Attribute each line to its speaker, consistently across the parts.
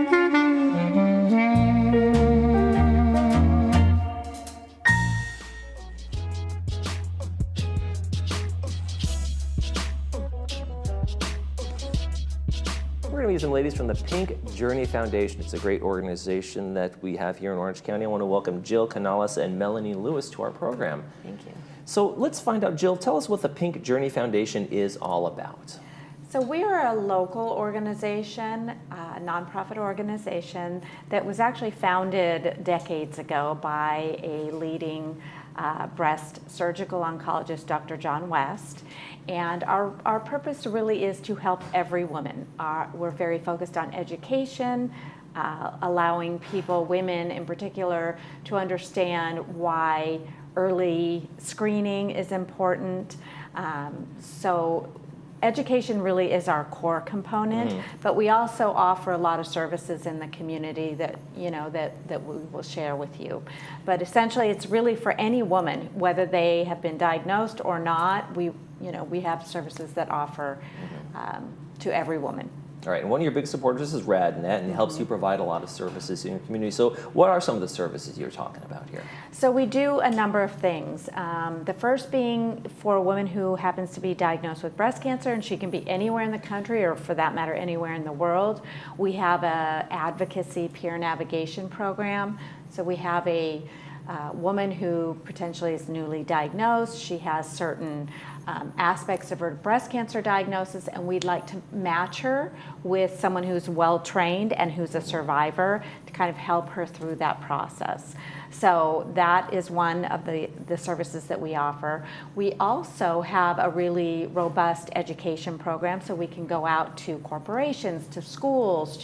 Speaker 1: We're going to meet some ladies from the Pink Journey Foundation. It's a great organization that we have here in Orange County. I want to welcome Jill Canales and Melanie Lewis to our program.
Speaker 2: Thank you.
Speaker 1: So let's find out, Jill, tell us what the Pink Journey Foundation is all about.
Speaker 2: So we are a local organization, a nonprofit organization that was actually founded decades ago by a leading breast surgical oncologist, Dr. John West. And our purpose really is to help every woman. We're very focused on education, allowing people, women in particular, to understand why early screening is important. So education really is our core component, but we also offer a lot of services in the community that that we will share with you. But essentially, it's really for any woman, whether they have been diagnosed or not. We have services that offer to every woman.
Speaker 1: All right, and one of your big supporters is RadNet, and it helps you provide a lot of services in your community. So what are some of the services you're talking about here?
Speaker 2: So we do a number of things. The first being for a woman who happens to be diagnosed with breast cancer, and she can be anywhere in the country, or for that matter, anywhere in the world. We have a advocacy peer navigation program. So we have a woman who potentially is newly diagnosed. She has certain aspects of her breast cancer diagnosis, and we'd like to match her with someone who's well-trained and who's a survivor to kind of help her through that process. So that is one of the services that we offer. We also have a really robust education program, so we can go out to corporations, to schools,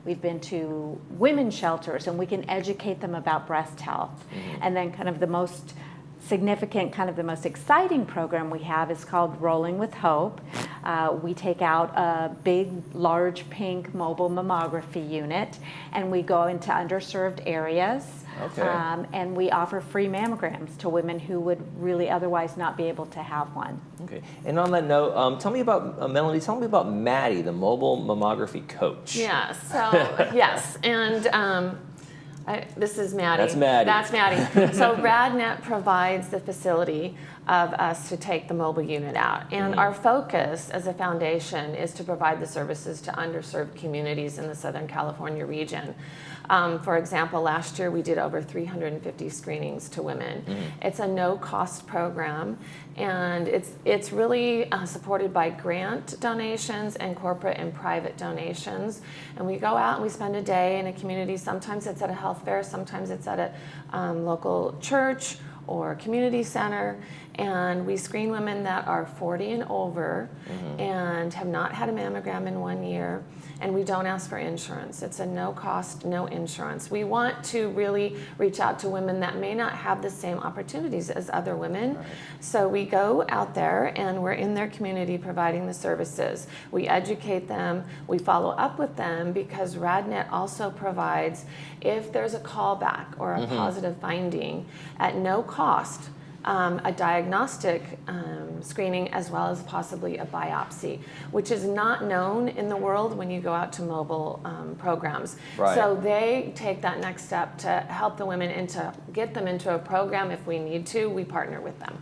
Speaker 2: we've been to women's shelters, and we can educate them about breast health. And then kind of the most significant, kind of the most exciting program we have is called Rolling with Hope. We take out a big, large pink mobile mammography unit, and we go into underserved areas.
Speaker 1: Okay.
Speaker 2: And we offer free mammograms to women who would really otherwise not be able to have one.
Speaker 1: Okay. And on that note, tell me about, Melanie, tell me about Maddie, the mobile mammography coach.
Speaker 3: Yeah, so, yes, and this is Maddie.
Speaker 1: That's Maddie.
Speaker 3: That's Maddie. So RadNet provides the facility of us to take the mobile unit out. And our focus as a foundation is to provide the services to underserved communities in the Southern California region. For example, last year we did over 350 screenings to women. It's a no-cost program, and it's really supported by grant donations and corporate and private donations. And we go out and we spend a day in a community. Sometimes it's at a health fair, sometimes it's at a local church or community center, and we screen women that are 40 and over and have not had a mammogram in 1 year, and we don't ask for insurance. It's a no cost, no insurance. We want to really reach out to women that may not have the same opportunities as other women. Right. So we go out there and we're in their community providing the services. We educate them, we follow up with them, because RadNet also provides, if there's a callback or a positive finding, at no cost, a diagnostic screening, as well as possibly a biopsy, which is not known in the world when you go out to mobile programs.
Speaker 1: Right.
Speaker 3: So they take that next step to help the women and to get them into a program. If we need to, we partner with them.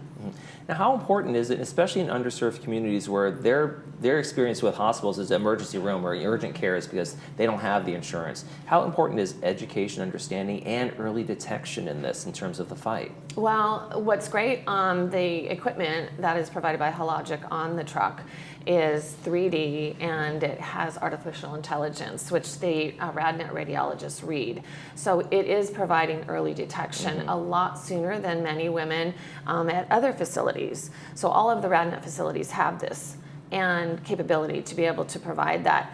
Speaker 1: Now, how important is it, especially in underserved communities where their experience with hospitals is emergency room or urgent care is because they don't have the insurance? How important is education, understanding, and early detection in this in terms of the fight?
Speaker 3: Well, what's great on the equipment that is provided by Hologic on the truck is 3D, and it has artificial intelligence, which the RadNet radiologists read. So it is providing early detection a lot sooner than many women at other facilities. So all of the RadNet facilities have this and capability to be able to provide that.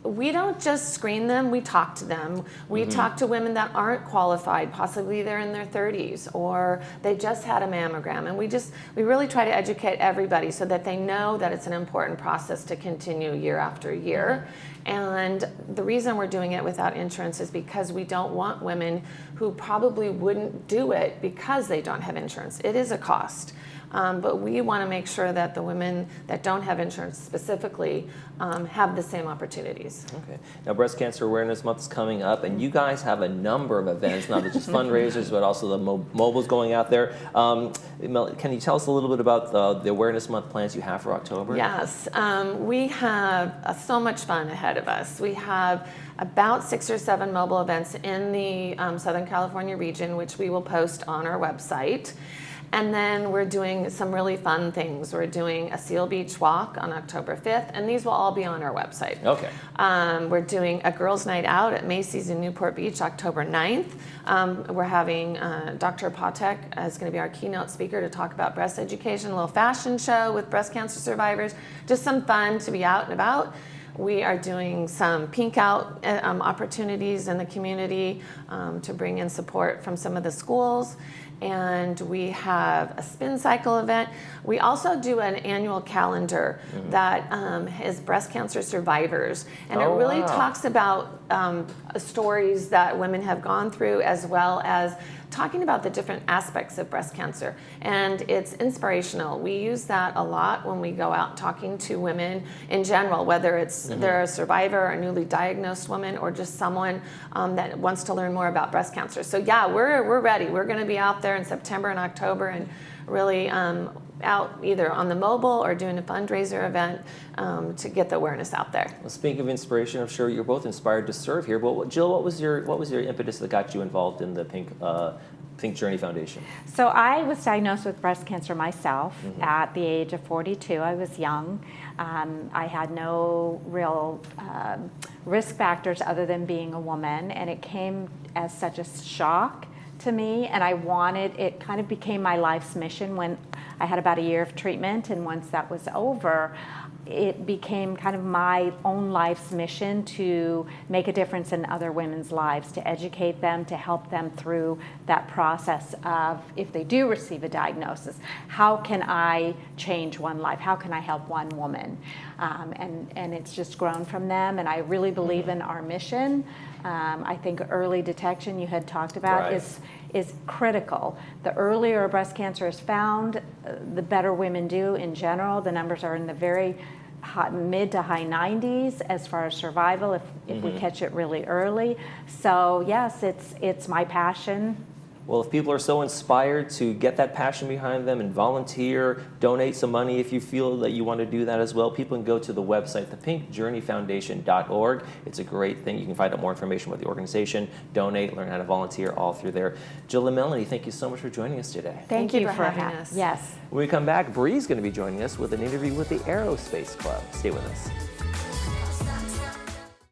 Speaker 3: We don't just screen them, we talk to them. We talk to women that aren't qualified, possibly they're in their 30s or they just had a mammogram, and we really try to educate everybody so that they know that it's an important process to continue year after year. And the reason we're doing it without insurance is because we don't want women who probably wouldn't do it because they don't have insurance. It is a cost. but we want to make sure that the women that don't have insurance specifically have the same opportunities.
Speaker 1: Okay. Now, Breast Cancer Awareness Month is coming up, and you guys have a number of events, not just fundraisers, but also the mobiles going out there. Can you tell us a little bit about the Awareness Month plans you have for October?
Speaker 3: Yes, we have so much fun ahead of us. We have about 6 or 7 mobile events in the Southern California region, which we will post on our website. And then we're doing some really fun things. We're doing a Seal Beach walk on October 5th, and these will all be on our website.
Speaker 1: Okay.
Speaker 3: We're doing a girls' night out at Macy's in Newport Beach, October 9th. We're having Dr. Patek is going to be our keynote speaker to talk about breast education, a little fashion show with breast cancer survivors, just some fun to be out and about. We are doing some pink out opportunities in the community to bring in support from some of the schools. And we have a spin cycle event. We also do an annual calendar that is breast cancer survivors. And it really talks about stories that women have gone through, as well as talking about the different aspects of breast cancer. And it's inspirational. We use that a lot when we go out talking to women in general, whether it's they're a survivor, a newly diagnosed woman, or just someone that wants to learn more about breast cancer. So yeah, we're ready. We're going to be out there in September and October, and really out either on the mobile or doing a fundraiser event to get the awareness out there.
Speaker 1: Well, speaking of inspiration, I'm sure you're both inspired to serve here. But Jill, what was your impetus that got you involved in the Pink Journey Foundation?
Speaker 2: So I was diagnosed with breast cancer myself at the age of 42. I was young. I had no real risk factors other than being a woman, and it came as such a shock to me, and it kind of became my life's mission when I had about a year of treatment, and once that was over, it became kind of my own life's mission to make a difference in other women's lives, to educate them, to help them through that process of, if they do receive a diagnosis, how can I change one life? How can I help one woman? And it's just grown from them, and I really believe in our mission. I think early detection you had talked about is critical. The earlier breast cancer is found, the better women do in general. The numbers are in the very mid to high 90s as far as survival if we catch it really early. So yes, it's my passion.
Speaker 1: Well, if people are so inspired to get that passion behind them and volunteer, donate some money if you feel that you want to do that as well, people can go to the website, thepinkjourneyfoundation.org. It's a great thing. You can find out more information about the organization, donate, learn how to volunteer, all through there. Jill and Melanie, thank you so much for joining us today.
Speaker 2: Thank you for
Speaker 3: having
Speaker 2: having
Speaker 3: us.
Speaker 2: Yes.
Speaker 1: When we come back, Bree's going to be joining us with an interview with the Aerospace Club. Stay with us.